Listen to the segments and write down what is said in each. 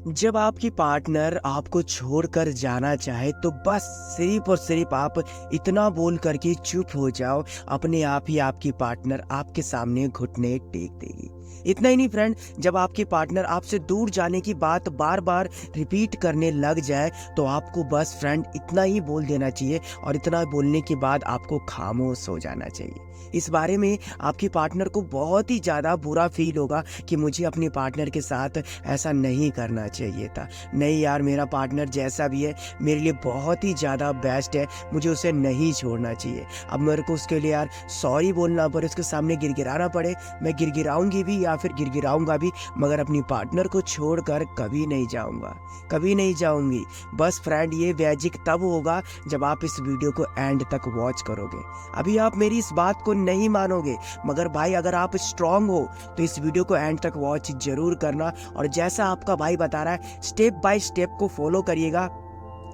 जब आपकी पार्टनर आपको छोड़कर जाना चाहे तो बस सिर्फ और सिर्फ आप इतना बोल कर के चुप हो जाओ, अपने आप ही आपकी पार्टनर आपके सामने घुटने टेक देगी। इतना ही नहीं फ्रेंड, जब आपके पार्टनर आपसे दूर जाने की बात बार बार रिपीट करने लग जाए तो आपको बस फ्रेंड इतना ही बोल देना चाहिए और इतना बोलने के बाद आपको खामोश हो जाना चाहिए। इस बारे में आपके पार्टनर को बहुत ही ज़्यादा बुरा फील होगा कि मुझे अपने पार्टनर के साथ ऐसा नहीं करना चाहिए था। नहीं यार, मेरा पार्टनर जैसा भी है मेरे लिए बहुत ही ज़्यादा बेस्ट है, मुझे उसे नहीं छोड़ना चाहिए। अब मेरे को उसके लिए यार सॉरी बोलना पड़े, उसके सामने गिड़गिड़ाना पड़े, मैं गिड़गिड़ाऊंगी भी या फिर गिड़गिड़ाऊंगा भी, मगर अपनी पार्टनर को छोड़कर कभी नहीं जाऊंगा, कभी नहीं जाऊंगी। बस फ्रेंड, ये मैजिक तब होगा जब आप इस वीडियो को एंड तक वॉच करोगे। अभी आप मेरी इस बात को नहीं मानोगे, मगर भाई अगर आप स्ट्रांग हो तो इस वीडियो को एंड तक वॉच जरूर करना और जैसा आपका भाई बता रहा है स्टेप बाय स्टेप को फॉलो करिएगा।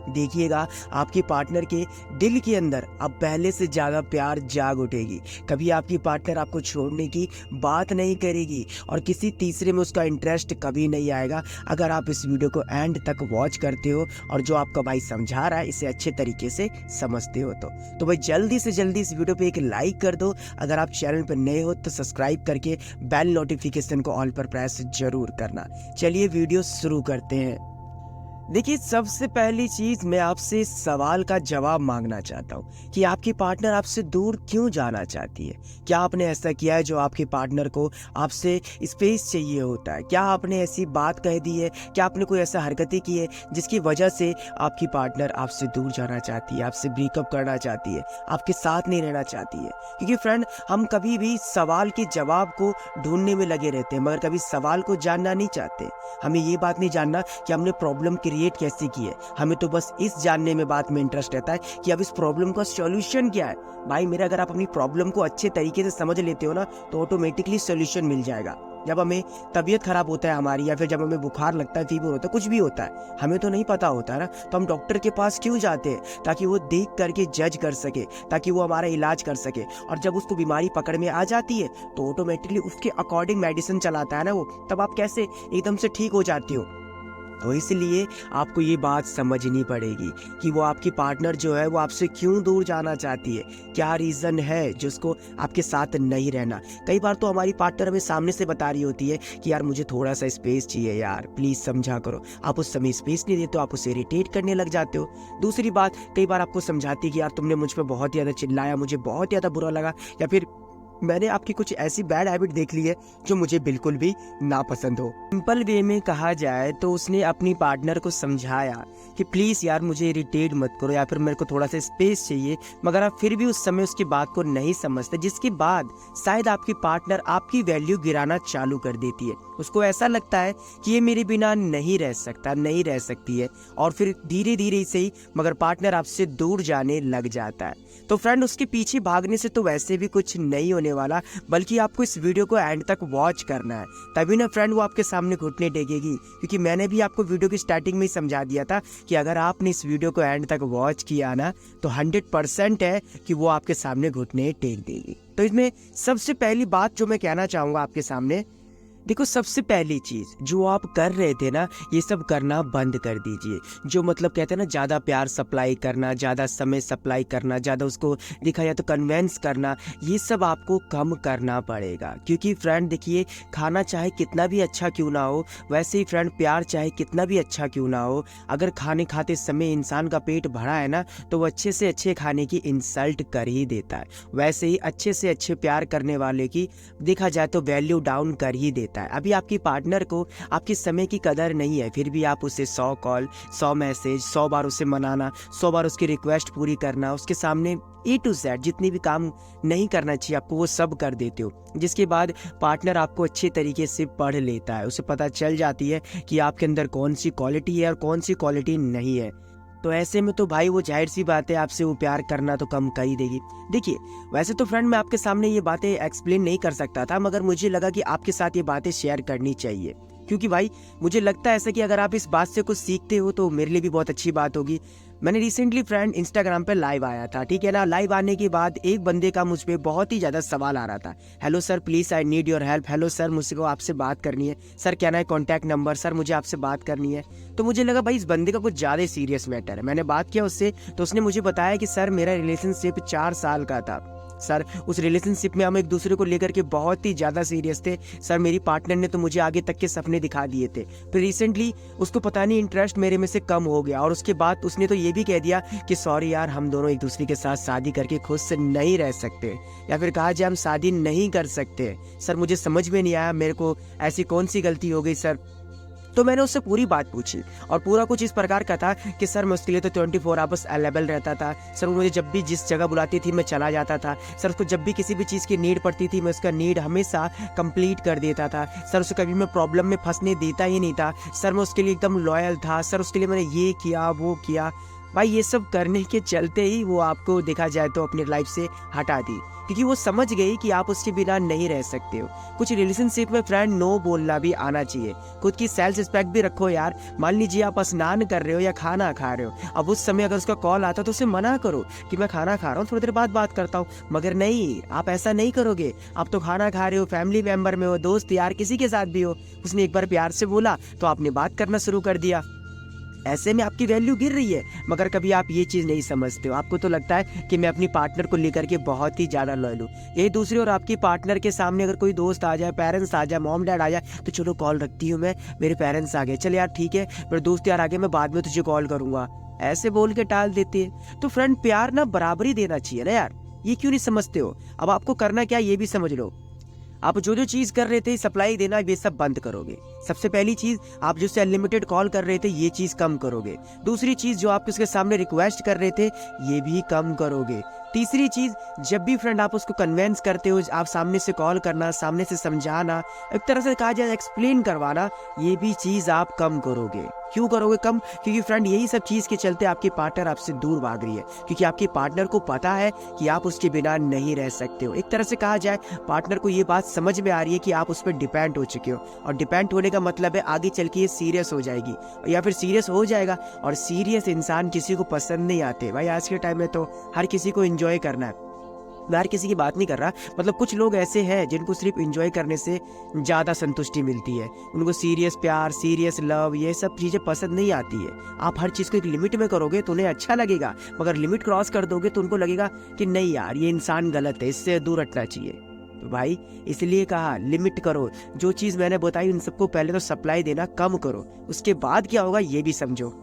देखिएगा आपके पार्टनर के दिल के अंदर अब पहले से ज़्यादा प्यार जाग उठेगी। कभी आपकी पार्टनर आपको छोड़ने की बात नहीं करेगी और किसी तीसरे में उसका इंटरेस्ट कभी नहीं आएगा, अगर आप इस वीडियो को एंड तक वॉच करते हो और जो आपका भाई समझा रहा है इसे अच्छे तरीके से समझते हो। तो भाई जल्दी से जल्दी इस वीडियो पे एक लाइक कर दो। अगर आप चैनल पर नए हो तो सब्सक्राइब करके बेल नोटिफिकेशन को ऑल पर प्रेस जरूर करना। चलिए वीडियो शुरू करते हैं। देखिए, सबसे पहली चीज मैं आपसे इस सवाल का जवाब मांगना चाहता हूँ कि आपकी पार्टनर आपसे दूर क्यों जाना चाहती है। क्या आपने ऐसा किया है जो आपके पार्टनर को आपसे स्पेस चाहिए होता है? क्या आपने ऐसी बात कह दी है? क्या आपने कोई ऐसा हरकतें की है जिसकी वजह से आपकी पार्टनर आपसे दूर जाना चाहती है, आपसे ब्रेकअप करना चाहती है, आपके साथ नहीं रहना चाहती है? क्योंकि फ्रेंड, हम कभी भी सवाल के जवाब को ढूंढने में लगे रहते हैं, मगर कभी सवाल को जानना नहीं चाहते। हमें ये बात नहीं जानना कि हमने प्रॉब्लम क्रिएट कैसे की है, हमें तो बस इस जानने में बात में इंटरेस्ट रहता है कि अब इस प्रॉब्लम का सॉल्यूशन क्या है। भाई मेरा, अगर आप अपनी प्रॉब्लम को अच्छे तरीके से समझ लेते हो ना तो ऑटोमेटिकली सॉल्यूशन मिल जाएगा। जब हमें तबीयत खराब होता है हमारी, या फिर जब हमें बुखार लगता है, फीवर होता है, कुछ भी होता है, हमें तो नहीं पता होता है ना, तो हम डॉक्टर के पास क्यों जाते हैं? ताकि वो देख करके जज कर सके, ताकि वो हमारा इलाज कर सके। और जब उसको बीमारी पकड़ में आ जाती है तो ऑटोमेटिकली उसके अकॉर्डिंग मेडिसिन चलाता है ना वो, तब आप कैसे एकदम से ठीक हो जाते हो। तो इसलिए आपको ये बात समझनी पड़ेगी कि वो आपकी पार्टनर जो है वो आपसे क्यों दूर जाना चाहती है, क्या रीज़न है जिसको आपके साथ नहीं रहना। कई बार तो हमारी पार्टनर हमें सामने से बता रही होती है कि यार मुझे थोड़ा सा स्पेस चाहिए यार, प्लीज़ समझा करो। आप उस समय स्पेस नहीं देते हो, आप उसे इरिटेट करने लग जाते हो। दूसरी बात, कई बार आपको समझाती है कि यार तुमने मुझ पर बहुत ज़्यादा चिल्लाया, मुझे बहुत ज़्यादा बुरा लगा, या फिर मैंने आपकी कुछ ऐसी बैड हैबिट देख ली है जो मुझे बिल्कुल भी नापसंद हो। सिंपल वे में कहा जाए तो उसने अपनी पार्टनर को समझाया कि प्लीज़ यार मुझे इरिटेट मत करो, या फिर मेरे को थोड़ा सा स्पेस चाहिए, मगर आप फिर भी उस समय उसकी बात को नहीं समझते, जिसके बाद शायद आपकी पार्टनर आपकी वैल्यू गिराना चालू कर देती है। उसको ऐसा लगता है कि ये मेरे बिना नहीं रह सकता, नहीं रह सकती है, और फिर धीरे धीरे से ही मगर पार्टनर आपसे दूर जाने लग जाता है। तो फ्रेंड, उसके पीछे भागने से तो वैसे भी कुछ नहीं होने वाला, बल्कि आपको इस वीडियो को एंड तक वॉच करना है, तभी ना फ्रेंड वो आपके सामने घुटने टेकेगी। क्योंकि मैंने भी आपको वीडियो की स्टार्टिंग में ही समझा दिया था कि अगर आपने इस वीडियो को एंड तक वॉच किया ना तो 100% है कि वो आपके सामने घुटने टेक देगी। तो इसमें सबसे पहली बात जो मैं कहना चाहूँगा आपके सामने, देखो, सबसे पहली चीज जो आप कर रहे थे ना, ये सब करना बंद कर दीजिए। जो मतलब कहते हैं ना, ज़्यादा प्यार सप्लाई करना, ज़्यादा समय सप्लाई करना, ज़्यादा उसको दिखा या तो कन्वेंस करना, ये सब आपको कम करना पड़ेगा। क्योंकि फ्रेंड देखिए, खाना चाहे कितना भी अच्छा क्यों ना हो, वैसे ही फ्रेंड प्यार चाहे कितना भी अच्छा क्यों ना हो, अगर खाने खाते समय इंसान का पेट भरा है ना तो वो अच्छे से अच्छे खाने की इंसल्ट कर ही देता है। वैसे ही अच्छे से अच्छे प्यार करने वाले की देखा जाए तो वैल्यू डाउन कर ही देता है। अभी आपकी पार्टनर को आपके समय की कदर नहीं है, फिर भी आप उसे 100 कॉल, 100 मैसेज, 100 बार उसे मनाना, 100 बार उसकी रिक्वेस्ट पूरी करना, उसके सामने A to Z जितनी भी काम नहीं करना चाहिए आपको वो सब कर देते हो। जिसके बाद पार्टनर आपको अच्छे तरीके से पढ़ लेता है, उसे पता चल जाती है कि आपके अंदर कौन सी क्वालिटी है और कौन सी क्वालिटी नहीं है। तो ऐसे में तो भाई वो जाहिर सी बात है आपसे वो प्यार करना तो कम कर ही देगी। देखिए, वैसे तो फ्रेंड मैं आपके सामने ये बातें एक्सप्लेन नहीं कर सकता था, मगर मुझे लगा कि आपके साथ ये बातें शेयर करनी चाहिए। क्योंकि भाई मुझे लगता है ऐसा कि अगर आप इस बात से कुछ सीखते हो तो मेरे लिए भी बहुत अच्छी बात होगी। मैंने रिसेंटली फ्रेंड इंस्टाग्राम पे लाइव आया था, ठीक है ना। लाइव आने के बाद एक बंदे का मुझ पे बहुत ही ज़्यादा सवाल आ रहा था। Hello sir please I need your help. Hello sir मुझसे को आपसे बात करनी है। सर क्या ना कॉन्टैक्ट नंबर, सर मुझे आपसे बात करनी है। तो मुझे लगा भाई इस बंदे का कुछ ज़्यादा सीरियस मैटर है। मैंने बात किया उससे तो उसने मुझे बताया कि सर मेरा रिलेशनशिप 4 साल का था। सर उस रिलेशनशिप में हम एक दूसरे को लेकर के बहुत ही ज़्यादा सीरियस थे। सर मेरी पार्टनर ने तो मुझे आगे तक के सपने दिखा दिए थे। फिर रिसेंटली उसको पता नहीं इंटरेस्ट मेरे में से कम हो गया और उसके बाद उसने तो ये भी कह दिया कि सॉरी यार हम दोनों एक दूसरे के साथ शादी करके खुद से नहीं रह सकते, या फिर कहा जाए हम शादी नहीं कर सकते। सर मुझे समझ में नहीं आया मेरे को ऐसी कौन सी गलती हो गई सर। तो मैंने उससे पूरी बात पूछी और पूरा कुछ इस प्रकार का था कि सर मैं उसके लिए तो 24 आवर्स अवेलेबल रहता था। सर वो मुझे जब भी जिस जगह बुलाती थी मैं चला जाता था। सर उसको जब भी किसी भी चीज़ की नीड पड़ती थी मैं उसका नीड हमेशा कंप्लीट कर देता था। सर उसे कभी मैं प्रॉब्लम में फंसने देता ही नहीं था। सर मैं उसके लिए एकदम लॉयल था। सर उसके लिए मैंने ये किया वो किया। भाई ये सब करने के चलते ही वो आपको देखा जाए तो अपनी लाइफ से हटा दी, क्योंकि वो समझ गई कि आप उसके बिना नहीं रह सकते हो। कुछ रिलेशनशिप में फ्रेंड नो बोलना भी आना चाहिए। खुद की सेल्फ रिस्पेक्ट भी रखो यार। मान लीजिए आप स्नान कर रहे हो या खाना खा रहे हो, अब उस समय अगर उसका कॉल आता तो उसे मना करो कि मैं खाना खा रहा हूँ, थोड़ी देर बाद बात करता हूँ। मगर नहीं, आप ऐसा नहीं करोगे। आप तो खाना खा रहे हो, फैमिली मेंबर में हो, दोस्त यार किसी के साथ भी हो। उसने एक बार प्यार से बोला तो आपने बात करना शुरू कर दिया। ऐसे में आपकी वैल्यू गिर रही है। मगर कभी आप ये चीज़ नहीं समझते हो। आपको तो लगता है कि मैं अपनी पार्टनर को लेकर के बहुत ही ज़्यादा लॉयल हूँ। यही दूसरी और आपकी पार्टनर के सामने अगर कोई दोस्त आ जाए, पेरेंट्स आ जाए, मॉम डैड आ जाए, तो चलो कॉल रखती हूँ मैं, मेरे पेरेंट्स आ गए, चल यार ठीक है, मेरे दोस्त यार आ गए, मैं बाद में तुझे कॉल करूँगा, ऐसे बोल के टाल देती है। तो फ्रेंड प्यार ना बराबरी देना चाहिए ना यार। ये क्यों नहीं समझते हो? अब आपको करना क्या ये भी समझ लो। आप जो जो चीज कर रहे थे सप्लाई देना ये सब बंद करोगे। सबसे पहली चीज, आप जो अनलिमिटेड कॉल कर रहे थे ये चीज कम करोगे। दूसरी चीज, जो आप उसके सामने रिक्वेस्ट कर रहे थे ये भी कम करोगे। तीसरी चीज, जब भी फ्रेंड आप उसको कन्वेंस करते हो, आप सामने से कॉल करना, सामने से समझाना, एक तरह से कहा जाए एक्सप्लेन करवाना, ये भी चीज आप कम करोगे। क्यों करोगे कम? क्योंकि फ्रेंड यही सब चीज के चलते आपकी पार्टनर आपसे दूर भाग रही है, क्योंकि आपकी पार्टनर को पता है कि आप उसके बिना नहीं रह सकते हो। एक तरह से कहा जाए पार्टनर को ये बात समझ में आ रही है कि आप उस पर डिपेंड हो चुके हो, और डिपेंड होने का मतलब है आगे चल के ये सीरियस हो जाएगी या फिर सीरियस हो जाएगा। और सीरियस इंसान किसी को पसंद नहीं आते भाई। आज के टाइम में तो हर किसी को एंजॉय करना है। मैं हर किसी की बात नहीं कर रहा, मतलब कुछ लोग ऐसे हैं जिनको सिर्फ एंजॉय करने से ज़्यादा संतुष्टि मिलती है। उनको सीरियस प्यार, सीरियस लव, ये सब चीज़ें पसंद नहीं आती है। आप हर चीज़ को एक लिमिट में करोगे तो उन्हें अच्छा लगेगा, मगर लिमिट क्रॉस कर दोगे तो उनको लगेगा कि नहीं यार ये इंसान गलत है, इससे दूर हटना चाहिए। तो भाई इसलिए कहा लिमिट करो। जो चीज़ मैंने बताई उन सबको पहले तो सप्लाई देना कम करो, उसके बाद क्या होगा ये भी समझो।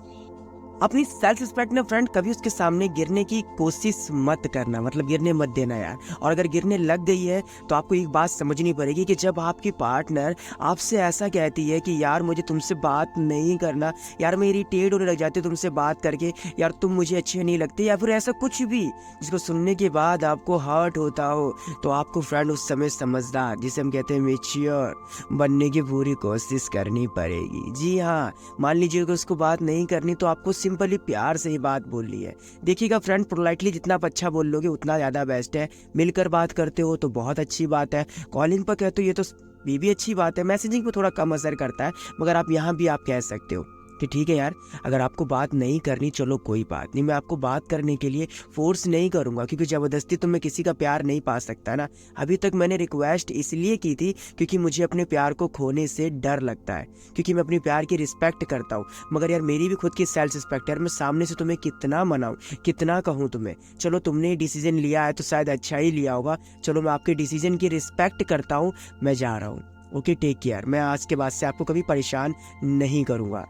अपनी सेल्फ रिस्पेक्ट में फ्रेंड कभी उसके सामने गिरने की कोशिश मत करना, मतलब गिरने मत देना यार। और अगर गिरने लग गई है तो आपको एक बात समझनी पड़ेगी कि जब आपकी पार्टनर आपसे ऐसा कहती है कि यार मुझे तुमसे बात नहीं करना, यार मैं इरिटेट होने लग जाती हूँ तुमसे बात करके, यार तुम मुझे अच्छे नहीं लगते, या फिर ऐसा कुछ भी जिसको सुनने के बाद आपको हर्ट होता हो, तो आपको फ्रेंड उस समय समझदार, जिसे हम कहते हैं मैच्योर बनने की पूरी कोशिश करनी पड़ेगी। जी हाँ, मान लीजिए कि उसको बात नहीं करनी तो आपको सिंपली प्यार से ही बात बोलनी है। देखिएगा फ्रेंड, पोलाइटली जितना आप अच्छा बोल लोगे उतना ज़्यादा बेस्ट है। मिलकर बात करते हो तो बहुत अच्छी बात है, कॉलिंग पर कहते हो ये तो भी अच्छी बात है। मैसेजिंग पे थोड़ा कम असर करता है, मगर आप यहाँ भी आप कह सकते हो कि ठीक है यार अगर आपको बात नहीं करनी चलो कोई बात नहीं, मैं आपको बात करने के लिए फोर्स नहीं करूँगा, क्योंकि ज़बरदस्ती तो मैं किसी का प्यार नहीं पा सकता ना। अभी तक मैंने रिक्वेस्ट इसलिए की थी क्योंकि मुझे अपने प्यार को खोने से डर लगता है, क्योंकि मैं अपने प्यार की रिस्पेक्ट करता हूँ। मगर यार मेरी भी खुद की सेल्फ रिस्पेक्ट है यार। मैं सामने से तुम्हें कितना मनाऊँ, कितना कहूँ तुम्हें। चलो तुमने डिसीजन लिया है तो शायद अच्छा ही लिया होगा, चलो मैं आपके डिसीजन की रिस्पेक्ट करता हूँ, मैं जा रहा हूँ, ओके टेक केयर। मैं आज के बाद से आपको कभी परेशान नहीं करूँगा।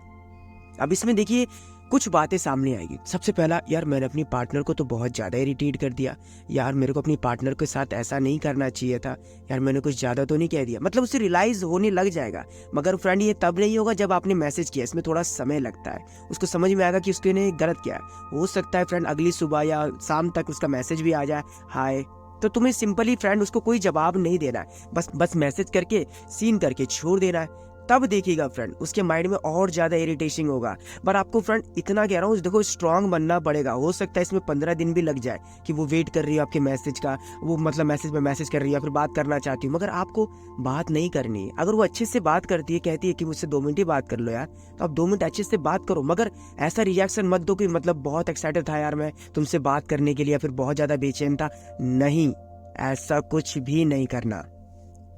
अब इसमें देखिए कुछ बातें सामने आएगी। सबसे पहला, यार मैंने अपनी पार्टनर को तो बहुत ज़्यादा इरिटेट कर दिया, यार मेरे को अपनी पार्टनर के साथ ऐसा नहीं करना चाहिए था, यार मैंने कुछ ज़्यादा तो नहीं कह दिया। मतलब उसे रियलाइज़ होने लग जाएगा, मगर फ्रेंड ये तब नहीं होगा जब आपने मैसेज किया। इसमें थोड़ा समय लगता है, उसको समझ में आएगा कि उसने गलत किया है। हो सकता है फ्रेंड अगली सुबह या शाम तक उसका मैसेज भी आ जाए हाय, तो तुम्हें सिंपली फ्रेंड उसको कोई जवाब नहीं देना है, बस मैसेज करके सीन करके छोड़ देना है। तब देखिएगा फ्रेंड उसके माइंड में और ज़्यादा इरिटेशन होगा। पर आपको फ्रेंड इतना कह रहा हूँ, देखो स्ट्रांग बनना पड़ेगा। हो सकता है इसमें 15 दिन भी लग जाए कि वो वेट कर रही है आपके मैसेज का, वो मतलब मैसेज पे मैसेज कर रही है, फिर बात करना चाहती हूँ, मगर आपको बात नहीं करनी है। अगर वो अच्छे से बात करती है, कहती है कि मुझसे 2 मिनट ही बात कर लो यार, तो आप 2 मिनट अच्छे से बात करो। मगर ऐसा रिएक्शन मत दो कि मतलब बहुत एक्साइटेड था यार मैं तुमसे बात करने के लिए, या फिर बहुत ज़्यादा बेचैन था। नहीं, ऐसा कुछ भी नहीं करना।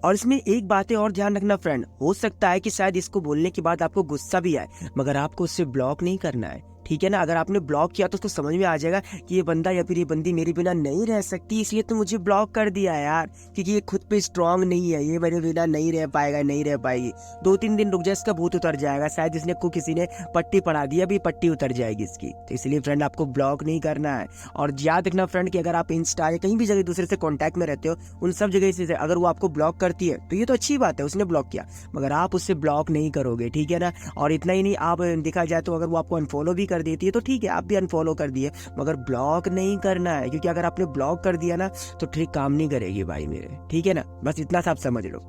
और इसमें एक बात और ध्यान रखना फ्रेंड, हो सकता है कि शायद इसको बोलने के बाद आपको गुस्सा भी आए, मगर आपको उससे ब्लॉक नहीं करना है, ठीक है ना। अगर आपने ब्लॉक किया तो उसको समझ में आ जाएगा कि ये बंदा या फिर ये बंदी मेरे बिना नहीं रह सकती, इसलिए तो मुझे ब्लॉक कर दिया यार, क्योंकि ये खुद पे स्ट्रांग नहीं है, ये मेरे बिना नहीं रह पाएगा, नहीं रह पाएगी। 2-3 दिन रुक जाए, इसका भूत उतर जाएगा। शायद इसने को किसी ने पट्टी पढ़ा दी, अभी पट्टी उतर जाएगी इसकी। तो इसलिए फ्रेंड आपको ब्लॉक नहीं करना है। और याद रखना फ्रेंड कि अगर आप इंस्टा या कहीं भी जगह दूसरे से कॉन्टैक्ट में रहते हो, उन सब जगह से अगर वो आपको ब्लॉक करती है तो ये तो अच्छी बात है, उसने ब्लॉक किया, मगर आप उससे ब्लॉक नहीं करोगे, ठीक है ना। और इतना ही नहीं, आप देखा जाए तो अगर वो आपको अनफॉलो भी कर देती है तो ठीक है, आप भी अनफॉलो कर दिए, मगर ब्लॉक नहीं करना है। क्योंकि अगर आपने ब्लॉक कर दिया ना तो ट्रिक काम नहीं करेगी भाई मेरे, ठीक है ना। बस इतना सा आप समझ लो।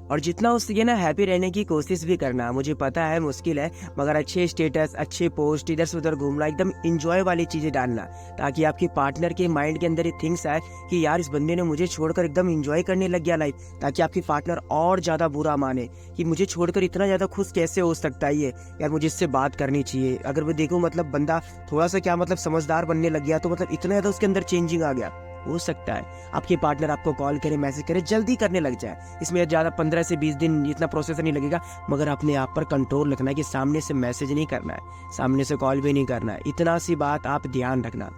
और जितना हो सके ना हैप्पी रहने की कोशिश भी करना। मुझे पता है मुश्किल है, मगर अच्छे स्टेटस, अच्छे पोस्ट, इधर से उधर घूमना, एकदम इंजॉय वाली चीज़ें डालना, ताकि आपके पार्टनर के माइंड के अंदर ये थिंग्स आए कि यार इस बंदे ने मुझे छोड़कर एकदम इंजॉय करने लग गया लाइफ, ताकि आपकी पार्टनर और ज़्यादा बुरा माने कि मुझे छोड़कर इतना ज़्यादा खुश कैसे हो सकता है ये, यार मुझे इससे बात करनी चाहिए। अगर वो देखो मतलब बंदा थोड़ा सा क्या मतलब समझदार बनने लग गया, तो मतलब इतना ज़्यादा उसके अंदर चेंजिंग आ गया, हो सकता है आपके पार्टनर आपको कॉल करे, मैसेज करे, जल्दी करने लग जाए। इसमें ज़्यादा 15 से 20 दिन इतना प्रोसेस नहीं लगेगा, मगर अपने आप पर कंट्रोल रखना है कि सामने से मैसेज नहीं करना है, सामने से कॉल भी नहीं करना है। इतना सी बात आप ध्यान रखना,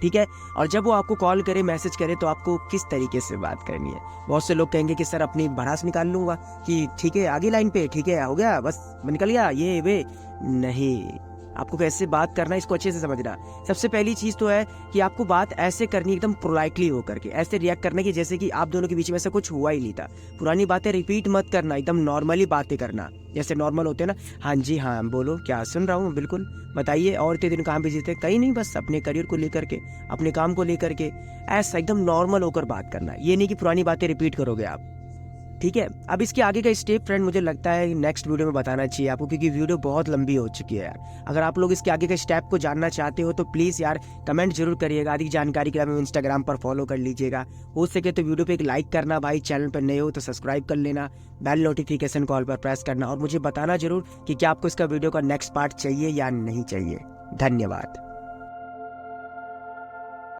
ठीक है। और जब वो आपको कॉल करे, मैसेज करे, तो आपको किस तरीके से बात करनी है। बहुत से लोग कहेंगे कि सर अपनी भड़ास निकाल लूँगा कि ठीक है आगे लाइन पे, ठीक है हो गया बस निकल गया ये वे, नहीं। आपको कैसे बात करना है इसको अच्छे से समझना। सबसे पहली चीज़ तो है कि आपको बात ऐसे करनी एकदम पोलाइटली होकर के, ऐसे रिएक्ट करना कि जैसे कि आप दोनों के बीच में ऐसा कुछ हुआ ही नहीं था। पुरानी बातें रिपीट मत करना, एकदम नॉर्मली बातें करना, जैसे नॉर्मल होते हैं ना। हाँ जी, हाँ बोलो, क्या सुन रहा हूँ, बिल्कुल बताइए। और इतने दिन कहाँ बिजी थे? कहीं नहीं, बस अपने करियर को लेकर के, अपने काम को लेकर के, ऐसा एकदम नॉर्मल होकर बात करना। ये नहीं कि पुरानी बातें रिपीट करोगे आप, ठीक है। अब इसके आगे का स्टेप फ्रेंड मुझे लगता है नेक्स्ट वीडियो में बताना चाहिए आपको, क्योंकि वीडियो बहुत लंबी हो चुकी है यार। अगर आप लोग इसके आगे के स्टेप को जानना चाहते हो तो प्लीज़ यार कमेंट जरूर करिएगा। अधिक जानकारी के लिए हमें इंस्टाग्राम पर फॉलो कर लीजिएगा। हो सके तो वीडियो पे एक लाइक करना भाई, चैनल पर नए हो तो सब्सक्राइब कर लेना, बेल नोटिफिकेशन कॉल पर प्रेस करना, और मुझे बताना जरूर कि क्या आपको इसका वीडियो का नेक्स्ट पार्ट चाहिए या नहीं चाहिए। धन्यवाद।